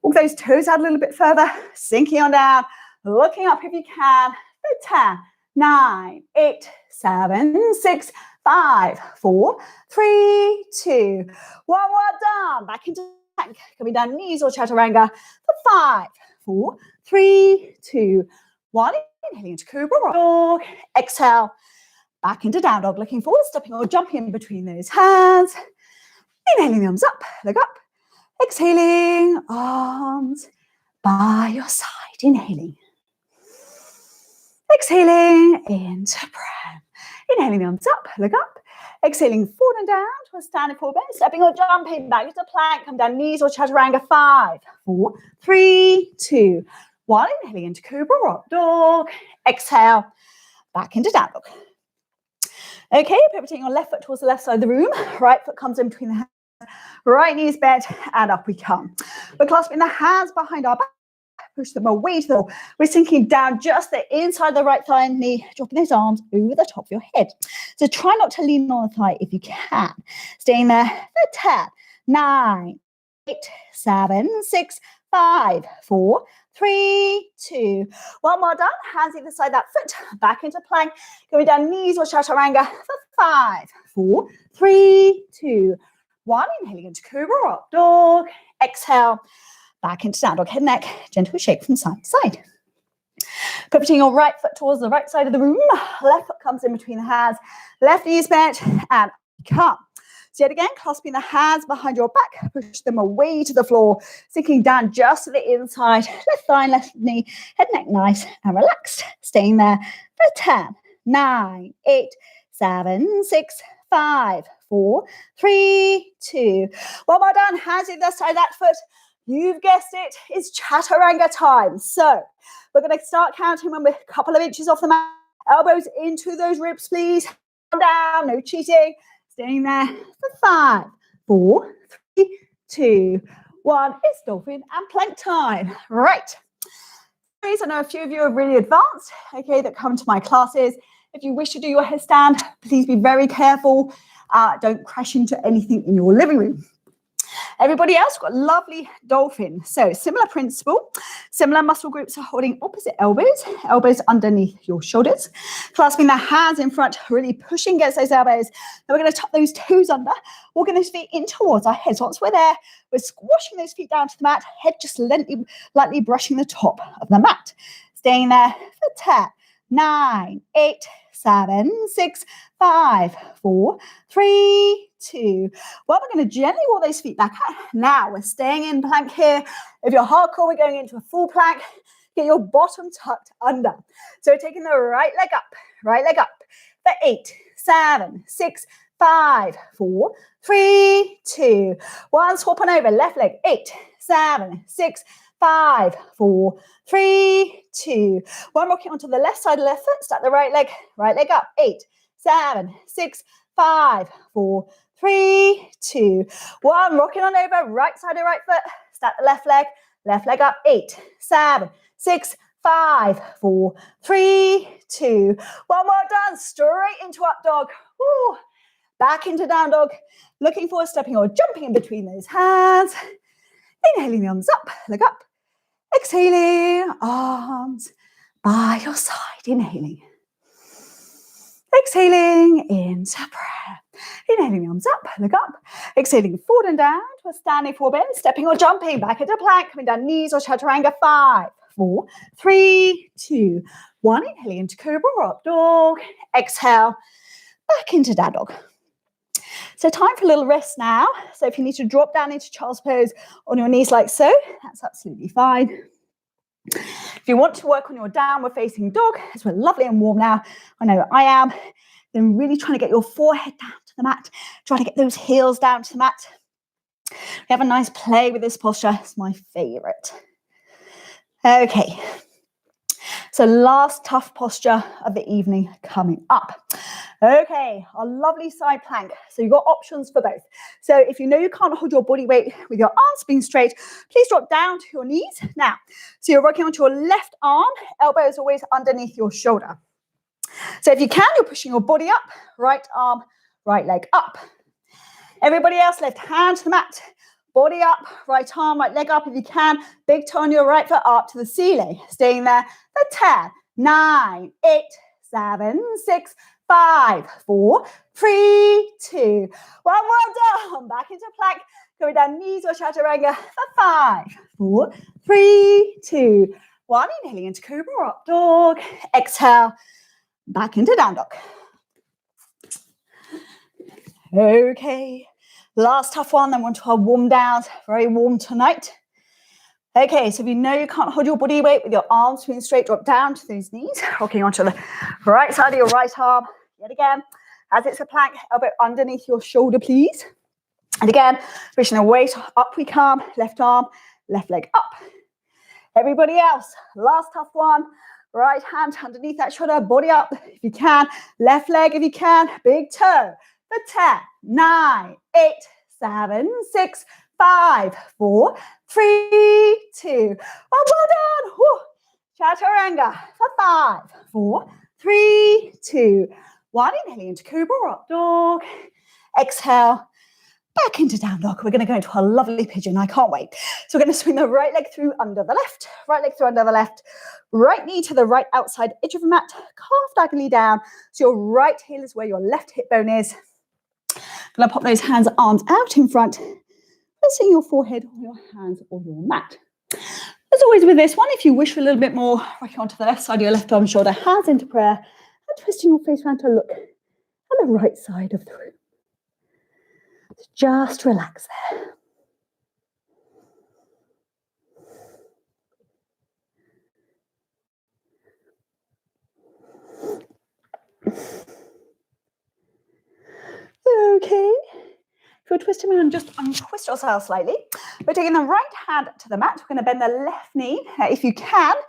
Walk those toes out a little bit further, sinking on down, looking up if you can for 10, 9, 8, 7, 6, 5, 4, 3, 2, 1 more down, back into plank, coming down knees or chaturanga for 5, 4, 3, 2, 1, inhaling into cobra dog, exhale, back into down dog, looking forward, stepping or jumping in between those hands, inhaling the arms up, leg up, exhaling, arms by your side, inhaling, exhaling into prayer. Inhaling the arms up, leg up. Exhaling forward and down to a standing forward bend. Stepping or jumping back into plank. Come down knees or chaturanga. 5, 4, 3, 2, 1. Inhaling into cobra rock dog. Exhale. Back into down dog. Okay, pivoting your left foot towards the left side of the room. Right foot comes in between the hands. Right knees bent and up we come. We're clasping the hands behind our back. Push them away to the floor. We're sinking down just the inside of the right thigh and knee, dropping those arms over the top of your head. So try not to lean on the thigh if you can. Staying there for 10, 9, 8, 7, 6, 5, 4, 3, 2, 1 more done. Hands either side that foot, back into plank. Going down knees or chaturanga for 5, 4, 3, 2, 1. Inhaling into cobra rock dog. Exhale. Back into down dog, head and neck, gentle shake from side to side. Pivoting your right foot towards the right side of the room. Left foot comes in between the hands. Left knee is bent and come. So yet again, clasping the hands behind your back. Push them away to the floor. Sinking down just to the inside. Left thigh, left knee, head, neck nice and relaxed. Staying there for 10, 9, 8, 7, 6, 5, 4, 3, 2. 1 more down. Hands either side of that foot. You've guessed it, it's chaturanga time. So we're going to start counting when we're a couple of inches off the mat. Elbows into those ribs, please. Down, no cheating. Staying there for 5, 4, 3, 2, 1. It's dolphin and plank time. Right. I know a few of you are really advanced, okay, that come to my classes. If you wish to do your headstand, please be very careful. Don't crash into anything in your living room. Everybody else got lovely dolphin. So similar principle, similar muscle groups are holding opposite elbows, elbows underneath your shoulders, clasping the hands in front, really pushing against those elbows. Then we're going to tuck those toes under, walking those feet in towards our heads. Once we're there, we're squashing those feet down to the mat, head just lightly brushing the top of the mat. Staying there for 10, 9, 8, 7, 6, 5, 4, 3, 2. Well, we're going to gently walk those feet back. Now we're staying in plank here. If you're hardcore, we're going into a full plank. Get your bottom tucked under. So we're taking the right leg up for 8, 7, 6, 5, 4, 3, 2, 1. Swap on over. Left leg. 8, 7, 6, 5, 4, 3, 2, 1. Rocking onto the left side of the left foot. Start the right leg up. 8, 7, 6, 5, 4, 3, 2, 1. Rocking on over. Right side of right foot. Start the left leg up. 8, 7, 6, 5, 4, 3, 2, 1 more done. Straight into up dog. Woo. Back into down dog. Looking for stepping or jumping in between those hands. Inhaling the arms up, leg up. Exhaling, arms by your side. Inhaling. Exhaling into prayer. Inhaling the arms up, leg up. Exhaling forward and down to a standing forward bend. Stepping or jumping back into plank. Coming down knees or chaturanga. 5, 4, 3, 2, 1. Inhaling into cobra or up dog. Exhale. Back into down dog. So time for a little rest now. So if you need to drop down into child's pose on your knees like so, that's absolutely fine. If you want to work on your downward facing dog, as we're lovely and warm now, I know I am, then really trying to get your forehead down to the mat, trying to get those heels down to the mat. We have a nice play with this posture. It's my favorite. Okay. So last tough posture of the evening coming up. Okay, our lovely side plank. So you've got options for both. So if you know you can't hold your body weight with your arms being straight, please drop down to your knees. Now, so you're working onto your left arm, elbow is always underneath your shoulder. So if you can, you're pushing your body up, right arm, right leg up. Everybody else, left hand to the mat, body up, right arm, right leg up if you can. Big toe on your right foot up to the ceiling. Staying there for 10, 9, 8, 7, 6, 5, 4, 3, 2, 1. Well done. Back into plank. Going down knees or chaturanga for 5, 4, 3, 2, 1. Inhaling into cobra or up dog. Exhale. Back into down dog. Okay. Last tough one. Then we're on to our warm downs. Very warm tonight. Okay, so if you know you can't hold your body weight with your arms being straight, drop down to those knees. Rocking onto the right side of your right arm. Yet again, as it's a plank, elbow underneath your shoulder, please. And again, pushing the weight up we come. Left arm, left leg up. Everybody else, last tough one. Right hand underneath that shoulder, body up if you can. Left leg if you can. Big toe. For 10, 9, 8, 7, 6, 5, 4, 3, 2. Well done. Woo. Chaturanga for 5, 4, 3, 2, 1. Inhaling into cobra or up dog. Exhale. Back into down dog. We're going to go into a lovely pigeon. I can't wait. So we're going to swing the right leg through under the left. Right leg through under the left. Right knee to the right outside edge of the mat. Calf diagonally down. So your right heel is where your left hip bone is. Going to pop those hands, arms out in front. Pressing your forehead on your hands or your mat. As always with this one, if you wish for a little bit more, rocking onto the left side of your left arm, shoulder, hands into prayer, and twisting your face around to look at the right side of the room. Just relax there. Okay. If you're twisting around, just untwist yourself slightly. We're taking the right hand to the mat. We're going to bend the left knee. If you can't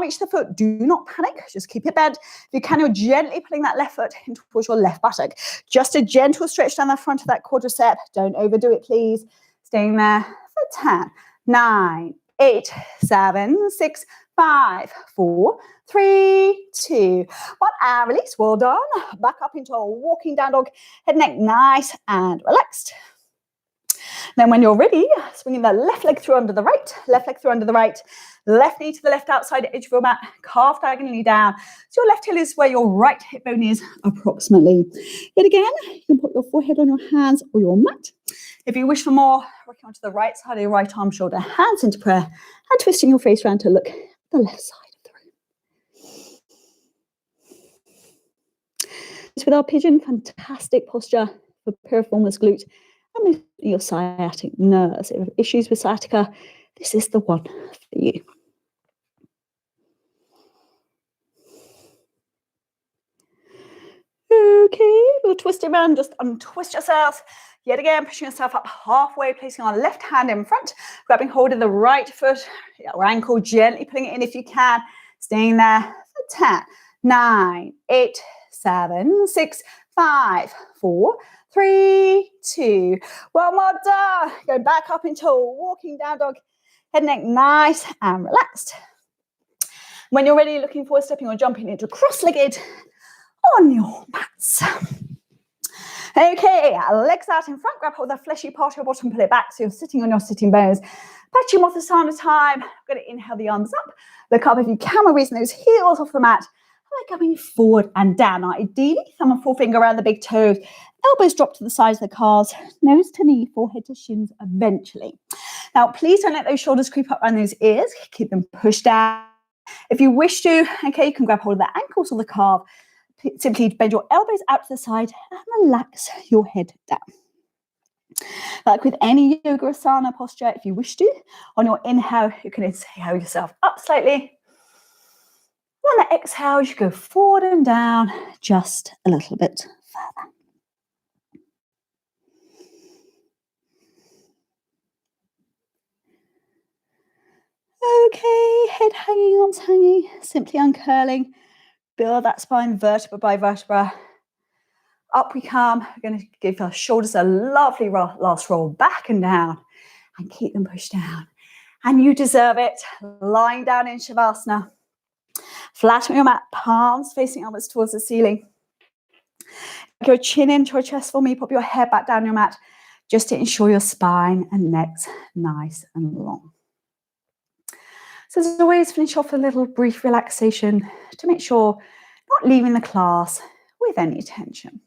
reach the foot, do not panic. Just keep it bent. If you can, you're gently pulling that left foot in towards your left buttock. Just a gentle stretch down the front of that quadricep. Don't overdo it, please. Staying there for 10, 9, 8, 7, 6, 5, 4, 3, 2, 1. And release. Well done. Back up into a walking down dog. Head, neck nice and relaxed. Then when you're ready, swinging the left leg through under the right, left leg through under the right, left knee to the left outside edge of your mat, calf diagonally down. So your left heel is where your right hip bone is approximately. Yet again, you can put your forehead on your hands or your mat. If you wish for more, working onto the right side of your right arm, shoulder, hands into prayer, and twisting your face around to look at the left side of the room. With our pigeon, fantastic posture for piriformis glute and your sciatic nerves. If you have issues with sciatica, this is the one for you. Okay, we'll twist it around, just untwist yourself. Yet again, pushing yourself up halfway, placing our left hand in front, grabbing hold of the right foot or ankle, gently putting it in if you can. Staying there for 10, 9, 8, 7, 6, 5, 4, 3, 2. One more done. Going back up into a walking down dog. Head and neck nice and relaxed. When you're ready, looking forward, stepping or jumping into cross-legged on your mats. Okay, legs out in front, grab hold of the fleshy part of your bottom, pull it back so you're sitting on your sitting bones. Patch your mothasana time. We're going to inhale the arms up. Look up if you can. We're raising those heels off the mat. We're going forward and down. Now, ideally, thumb and forefinger around the big toes. Elbows drop to the sides of the calves. Nose to knee, forehead to shins eventually. Now, please don't let those shoulders creep up around those ears. Keep them pushed down. If you wish to, okay, you can grab hold of the ankles or the calf. simply bend your elbows out to the side and relax your head down. Like with any yoga asana posture, if you wish to, on your inhale, you can inhale yourself up slightly. On the exhale, you go forward and down just a little bit further. Okay, head hanging, arms hanging, simply uncurling. Build that spine vertebra by vertebra. Up we come. We're going to give our shoulders a lovely last roll back and down and keep them pushed down. And you deserve it. Lying down in Shavasana. Flatten your mat, palms facing upwards towards the ceiling. Your chin into your chest for me. Pop your head back down your mat just to ensure your spine and neck's nice and long. So as always, finish off with a little brief relaxation to make sure you're not leaving the class with any tension.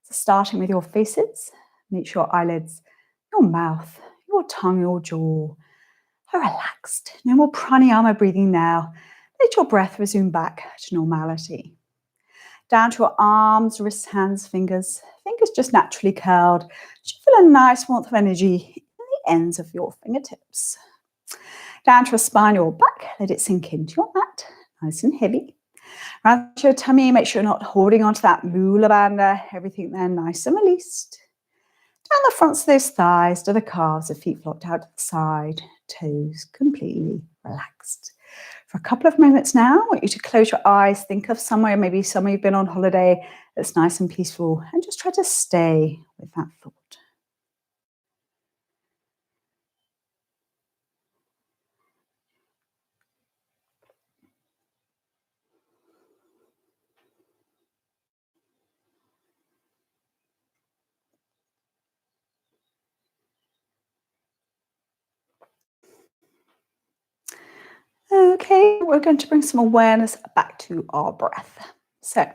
So starting with your faces, make sure your eyelids, your mouth, your tongue, your jaw are relaxed. No more pranayama breathing now. Let your breath resume back to normality. Down to your arms, wrists, hands, fingers. Fingers just naturally curled. You feel a nice warmth of energy in the ends of your fingertips. Down to your spine or back, let it sink into your mat, nice and heavy. Round to your tummy, make sure you're not holding onto that Mula Bandha, everything there nice and released. Down the fronts of those thighs to the calves, the feet flopped out to the side, toes completely relaxed. For a couple of moments now, I want you to close your eyes, think of somewhere, maybe somewhere you've been on holiday that's nice and peaceful, and just try to stay with that thought. Okay, we're going to bring some awareness back to our breath. So,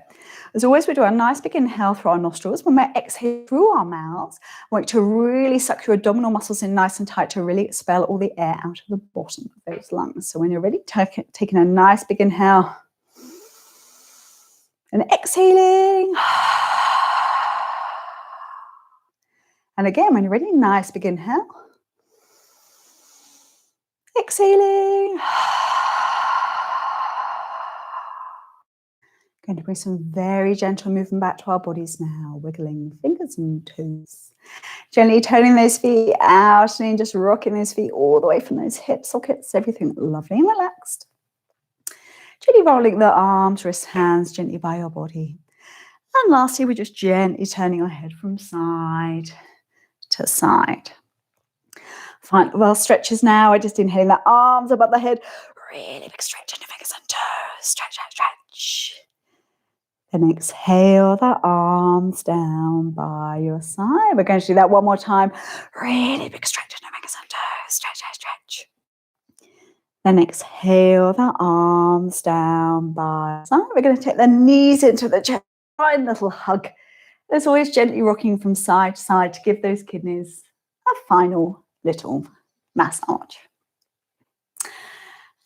as always, we do a nice big inhale through our nostrils. When we exhale through our mouths, I want you to really suck your abdominal muscles in nice and tight to really expel all the air out of the bottom of those lungs. So when you're ready, taking a nice big inhale and exhaling. And again, when you're ready, nice big inhale. Exhaling. Going to bring some very gentle movement back to our bodies now, wiggling fingers and toes. Gently turning those feet out and just rocking those feet all the way from those hip sockets, everything lovely and relaxed. Gently rolling the arms, wrists, hands gently by your body. And lastly, we're just gently turning our head from side to side. Fine, well, stretches now. I just inhaling the arms above the head. Really big stretch in the fingers and toes. Stretch, stretch, stretch. Then exhale the arms down by your side. We're going to do that one more time. Really big stretch in the fingers and toes. Stretch, stretch, stretch. Then exhale the arms down by your side. We're going to take the knees into the chest. Fine little hug. As always, gently rocking from side to side to give those kidneys a final little massage.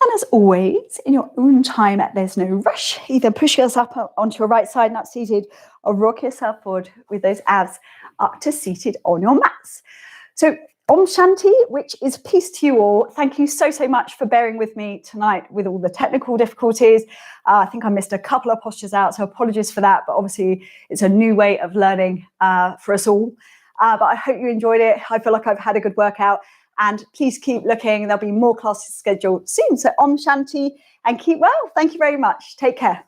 And as always, in your own time, there's no rush. Either push yourself up onto your right side, not seated, or rock yourself forward with those abs up to seated on your mats. So Om Shanti, which is peace to you all. Thank you so, so much for bearing with me tonight with all the technical difficulties. I think I missed a couple of postures out, so apologies for that. But obviously, it's a new way of learning for us all. But I hope you enjoyed it. I feel like I've had a good workout. And please keep looking. There'll be more classes scheduled soon. So Om Shanti and keep well. Thank you very much. Take care.